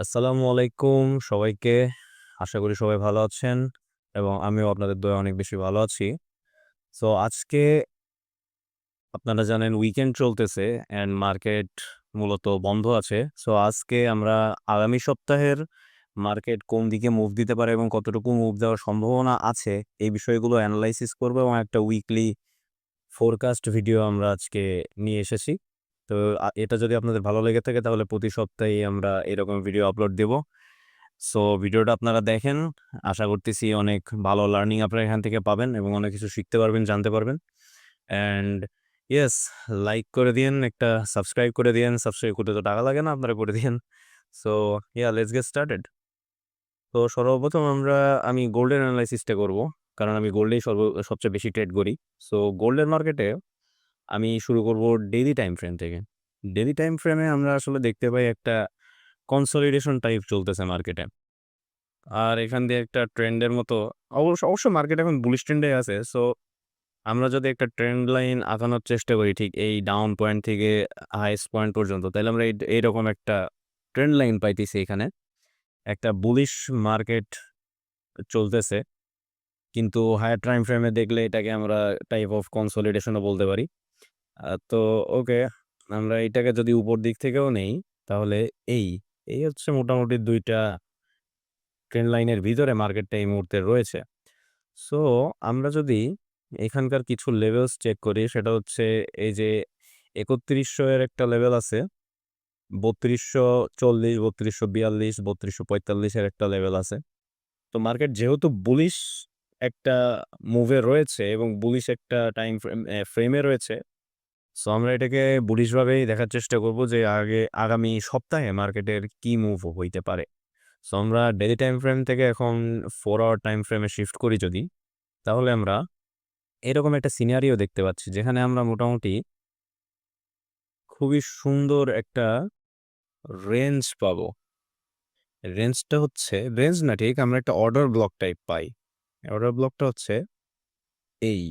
আসসালামু আলাইকুম সবাইকে। আশা করি সবাই ভালো আছেন এবং আমিও আপনাদের দয়ায় অনেক বেশি ভালো আছি। সো আজকে আপনারা জানেন উইকেন্ড চলতেছে অ্যান্ড মার্কেট মূলত বন্ধ আছে। সো আজকে আমরা আগামী সপ্তাহের মার্কেট কোন দিকে মুভ দিতে পারে এবং কতটুকু মুভ দেওয়ার সম্ভাবনা আছে এই বিষয়গুলো এনালাইসিস করব এবং একটা উইকলি ফোরকাস্ট ভিডিও আমরা আজকে নিয়ে এসেছি। তো এটা যদি আপনাদের ভালো লেগে থাকে তাহলে প্রতি সপ্তাহেই আমরা এরকম ভিডিও আপলোড দেব। সো ভিডিওটা আপনারা দেখেন। আশা করতেছি অনেক ভালো লার্নিং আপনারা এখান থেকে পাবেন এবং অনেক কিছু শিখতে পারবেন, জানতে পারবেন। অ্যান্ড ইয়েস, লাইক করে দিয়েন, একটা সাবস্ক্রাইব করে দিয়েন। সাবস্ক্রাইব করতে তো টাকা লাগে না, আপনারা করে দিয়েন। So let's get started. তো সর্বপ্রথম আমি গোল্ডের অ্যানালাইসিসটা করব, কারণ আমি গোল্ডেই সবচেয়ে বেশি ট্রেড করি। সো গোল্ডের মার্কেটে আমি শুরু করব ডেইলি টাইম ফ্রেম থেকে। ডেইলি টাইম ফ্রেমে আমরা আসলে দেখতে পাই একটা কনসলিডেশন টাইপ চলতেছে মার্কেটে। আর এখান দিয়ে একটা ট্রেন্ডের মতো অবশ্য মার্কেট এখন বুলিশ ট্রেন্ডে আছে। সো আমরা যদি একটা ট্রেন্ড লাইন আঁকানোর চেষ্টা করি ঠিক এই ডাউন পয়েন্ট থেকে হাইস্ট পয়েন্ট পর্যন্ত, তাহলে আমরা এইরকম একটা ট্রেন্ড লাইন পাইতেছি। এখানে একটা বুলিশ মার্কেট চলতেছে, কিন্তু হায়ার টাইম ফ্রেমে দেখলে এটাকে আমরা টাইপ অফ কনসলিডেশনও বলতে পারি। তো ওকে, আমরা এটাকে যদি উপর দিক থেকেও নেই, তাহলে এই এই হচ্ছে মোটামুটি দুইটা ট্রেন্ড লাইনের ভিতরে মার্কেটটা এই মুহূর্তে রয়েছে। সো আমরা যদি এখানকার কিছু লেভেলস চেক করি, সেটা হচ্ছে এই যে ৩১০০ এর একটা লেভেল আছে, ৩২৪০, ৩২৪২, ৩২৪৫ এর একটা লেভেল আছে। তো মার্কেট যেহেতু বুলিশ একটা মুভে রয়েছে এবং বুলিশ একটা টাইম ফ্রেমে রয়েছে, সো আমরা এটাকে বুলিশ ভাবেই দেখার চেষ্টা করব যে আগামী সপ্তাহে মার্কেটের কি মুভ হইতে পারে। সো আমরা ডেইলি টাইম ফ্রেম থেকে এখন 4 আওয়ার টাইম ফ্রেমে শিফট করি যদি, তাহলে আমরা এরকম একটা সিনারিও দেখতে পাচ্ছি, যেখানে আমরা মোটামুটি খুবই সুন্দর একটা রেঞ্জ পাবো। রেঞ্জটা হচ্ছে, রেঞ্জ না ঠিক, আমরা একটা অর্ডার ব্লক টাইপ পাই। অর্ডার ব্লকটা হচ্ছে এই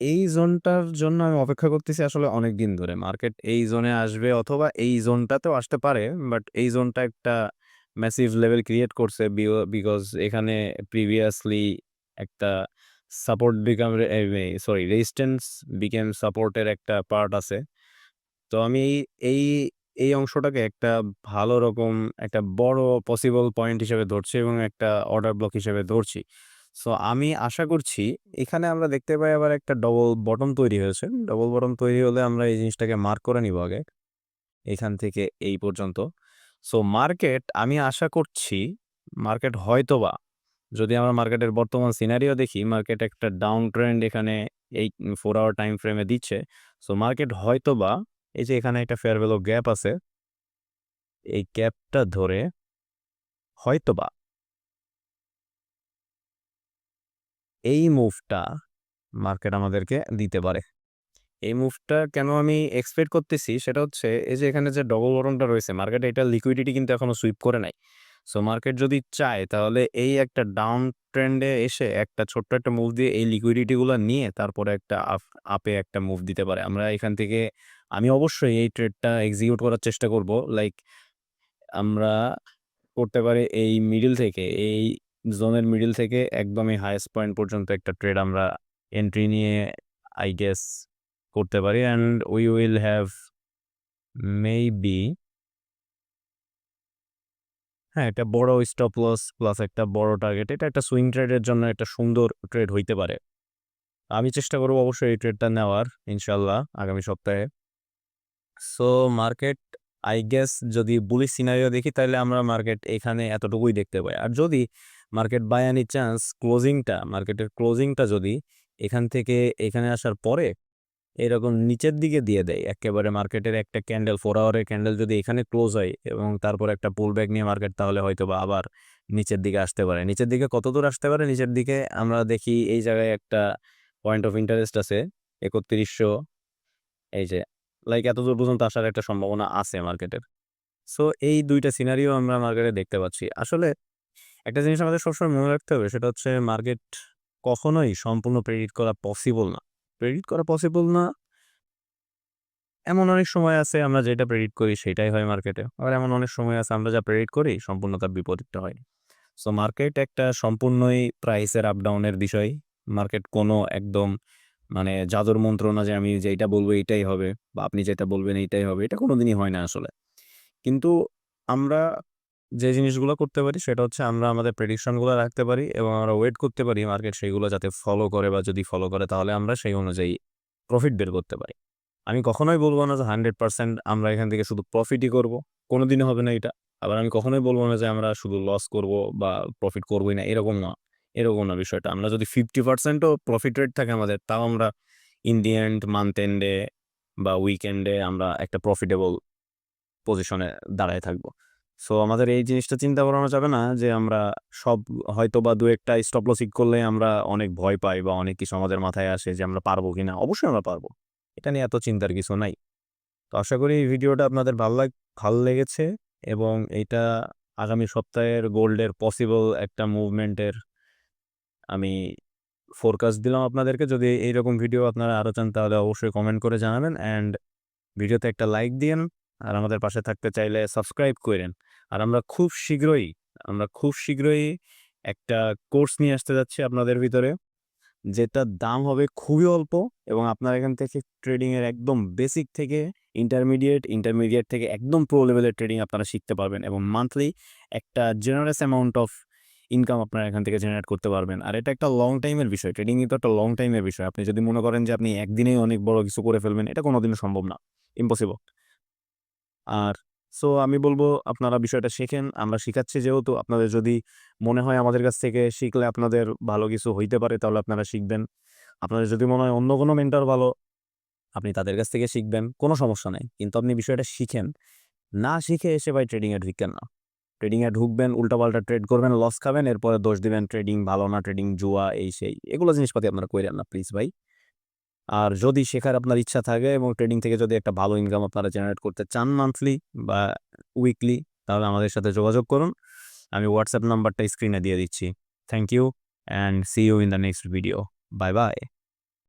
এই জোনটার জন্য আমি অপেক্ষা করতেছি আসলে অনেকদিন ধরে। মার্কেট এই জোনে আসবে অথবা এই জোনটাতেও আসতে পারে, বাট এই জোনটা একটা ম্যাসিভ লেভেল ক্রিয়েট করছে বিকজ এখানে প্রিভিয়াসলি একটা support become sorry resistance became সাপোর্টের একটা পার্ট আছে। তো আমি এই এই অংশটাকে একটা ভালো রকম একটা বড় পসিবল পয়েন্ট হিসেবে ধরছি এবং একটা অর্ডার ব্লক হিসেবে ধরছি। সো আমি আশা করছি এখানে আমরা দেখতে পাই আবার একটা ডবল বটম তৈরি হয়েছে। ডবল বটম তৈরি হলে আমরা এই জিনিসটাকে মার্ক করে নিব আগে, এখান থেকে এই পর্যন্ত। সো আমি আশা করছি মার্কেট হয়তোবা, যদি আমরা মার্কেটের বর্তমান সিনারিও দেখি, মার্কেট একটা ডাউন ট্রেন্ড এখানে এই 4 আওয়ার টাইম ফ্রেমে দিচ্ছে। সো মার্কেট হয়তোবা এই যে এখানে একটা ফেয়ার ভ্যালু গ্যাপ আছে, এই গ্যাপটা ধরে হয়তোবা এই মুভটা মার্কেট আমাদেরকে দিতে পারে। এই মুভটা কেন আমি এক্সপেক্ট করতেছি সেটা হচ্ছে, এই যে এখানে যে ডবল বটমটা রয়েছে, মার্কেটে এটা লিকুইডিটি কিন্তু এখনো সুইপ করে নাই। সো মার্কেট যদি চায় তাহলে এই একটা ডাউন ট্রেন্ডে এসে একটা ছোট্ট একটা মুভ দিয়ে এই লিকুইডিটি গুলো নিয়ে তারপরে একটা আপে একটা মুভ দিতে পারে। আমরা এখান থেকে, আমি অবশ্যই এই ট্রেডটা এক্সিকিউট করার চেষ্টা করব। লাইক আমরা করতে পারি এই মিডল থেকে, এই জোনের মিডল থেকে একদমই হাইয়েস্ট পয়েন্ট পর্যন্ত একটা ট্রেড আমরা এন্ট্রি নিয়ে আই গেস করতে পারি। And we will have maybe, হ্যাঁ, একটা বড় স্টপ লস প্লাস একটা বড় টার্গেট। এটা একটা সুইং ট্রেডের জন্য একটা সুন্দর ট্রেড হইতে পারে। আমি চেষ্টা করব অবশ্যই এই ট্রেডটা নেওয়ার, ইনশাল্লাহ আগামী সপ্তাহে। সো মার্কেট আই গেস যদি বুলিশ সিনারিও দেখি, তাহলে আমরা মার্কেট এখানে এতটুকুই দেখতে পাই। আর যদি মার্কেট বাই এনি চান্স মার্কেটের ক্লোজিংটা যদি এখান থেকে এখানে আসার পরে এরকম নিচের দিকে দিয়ে দেয়, একেবারে মার্কেটের একটা ক্যান্ডেল 4 আওয়ারের ক্যান্ডেল যদি এখানে ক্লোজ হয় এবং তারপর একটা পুল ব্যাক নিয়ে মার্কেট, তাহলে হয়তো বা আবার নিচের দিকে আসতে পারে। নিচের দিকে কত দূর আসতে পারে? নিচের দিকে আমরা দেখি এই জায়গায় একটা পয়েন্ট অফ ইন্টারেস্ট আছে ৩১০০। এই যে লাইক এত দূর পর্যন্ত আসার একটা সম্ভাবনা আছে মার্কেটের। সো এই দুইটা সিনারিও আমরা মার্কেটে দেখতে পাচ্ছি। আসলে একটা জিনিস আমাদের সবসময় মনে রাখতে হবে, সেটা হচ্ছে মার্কেট কখনোই সম্পূর্ণ প্রেডিক্ট করা পসিবল না। প্রেডিক্ট করা পসিবল না এমন অনেক সময় আছে আমরা যেটা প্রেডিক্ট করি সেটাই হয় মার্কেটে। আবার এমন অনেক সময় আছে আমরা যা প্রেডিক্ট করি সম্পূর্ণ তার বিপরীতটা হয়। সো মার্কেট একটা সম্পূর্ণই প্রাইসের আপ ডাউনের বিষয়। মার্কেট কোনো একদম মানে জাদুর মন্ত্র না যে আমি যেইটা বলবো এইটাই হবে বা আপনি যেটা বলবেন এইটাই হবে। এটা কোনোদিনই হয় না আসলে। কিন্তু আমরা যে জিনিসগুলো করতে পারি সেটা হচ্ছে আমরা আমাদের প্রেডিকশন গুলো রাখতে পারি এবং আমরা ওয়েট করতে পারি মার্কেট সেইগুলো যাতে ফলো করে বা যদি ফলো করে তাহলে আমরা সেই অনুযায়ী প্রফিট বের করতে পারি। আমি কখনোই বলব না যে 100% আমরা এখান থেকে শুধু প্রফিটই করব। কোনোদিনও হবে না এটা। আবার আমি কখনোই বলব না যে আমরা শুধু লস করব বা প্রফিট করবই না, এরকম না। এরকম না বিষয়টা। আমরা যদি 50% ও প্রফিট রেট থাকে আমাদের, তাও আমরা ইন দি এন্ড মান্থ এন্ডে বা উইকেন্ডে আমরা একটা প্রফিটেবল পজিশনে দাঁড়ায় থাকবো। সো আমাদের এই জিনিসটা চিন্তা করানো যাবে না যে আমরা সব হয়তোবা ২-১ টা স্টপ লস হিট করলে আমরা অনেক ভয় পাই বা অনেক কিছু আমাদের মাথায় আসে যে আমরা পারবো কিনা। অবশ্যই আমরা পারবো। এটা নিয়ে এত চিন্তার কিছু নাই। তো আশা করি এই ভিডিওটা আপনাদের ভাল লেগেছে এবং এইটা আগামী সপ্তাহের গোল্ডের পসিবল একটা মুভমেন্টের আমি ফোরকাস্ট দিলাম আপনাদেরকে। যদি এইরকম ভিডিও আপনারা আরো চান তাহলে অবশ্যই কমেন্ট করে জানাবেন অ্যান্ড ভিডিওতে একটা লাইক দিয়েন। আর আমাদের পাশে থাকতে চাইলে সাবস্ক্রাইব কইরেন। আর আমরা খুব শীঘ্রই একটা কোর্স নিয়ে আসতে যাচ্ছি আপনাদের ভিতরে, যেটার দাম হবে খুবই অল্প এবং আপনারা এখান থেকে ট্রেডিং এর একদম বেসিক থেকে ইন্টারমিডিয়েট থেকে একদম প্রো লেভেলের ট্রেডিং আপনারা শিখতে পারবেন এবং মান্থলি একটা জেনারেস অ্যামাউন্ট অফ ইনকাম আপনারা এখান থেকে জেনারেট করতে পারবেন। আর এটা একটা লং টাইমের বিষয়। ট্রেডিং কিন্তু একটা লং টাইমের বিষয়। আপনি যদি মনে করেন যে আপনি একদিনেই অনেক বড় কিছু করে ফেলবেন, এটা কোনোদিনও সম্ভব না। ইম্পসিবল। আর সো আমি বলব আপনারা বিষয়টা শেখেন। আমরা শিখাচ্ছি যেহেতু আপনাদের যদি মনে হয় আমাদের কাছ থেকে শিখলে আপনাদের ভালো কিছু হইতে পারে তাহলে আপনারা শিখবেন। আপনাদের যদি মনে হয় অন্য কোনো মেন্টর ভালো, আপনি তাদের কাছ থেকে শিখবেন। কোনো সমস্যা নাই। কিন্তু আপনি বিষয়টা শিখেন। না শিখে এসে ভাই ট্রেডিং এ ঢুইক্কেন না। ট্রেডিং এ ঢুকবেন, উল্টাপাল্টা ট্রেড করবেন, লস খাবেন, এরপরে দোষ দিবেন ট্রেডিং ভালো না, ট্রেডিং জুয়া এই সেই। এগুলো জিনিসপাতি আপনারা কইরেন না প্লিজ ভাই। আর যদি শেখার আপনার ইচ্ছা থাকে এবং ট্রেডিং থেকে যদি একটা ভালো ইনকাম আপনারা জেনারেট করতে চান মান্থলি বা উইকলি, তাহলে আমাদের সাথে যোগাযোগ করুন। আমি হোয়াটসঅ্যাপ নাম্বারটা স্ক্রিনে দিয়ে দিচ্ছি। Thank you and see you in the next video. Bye by.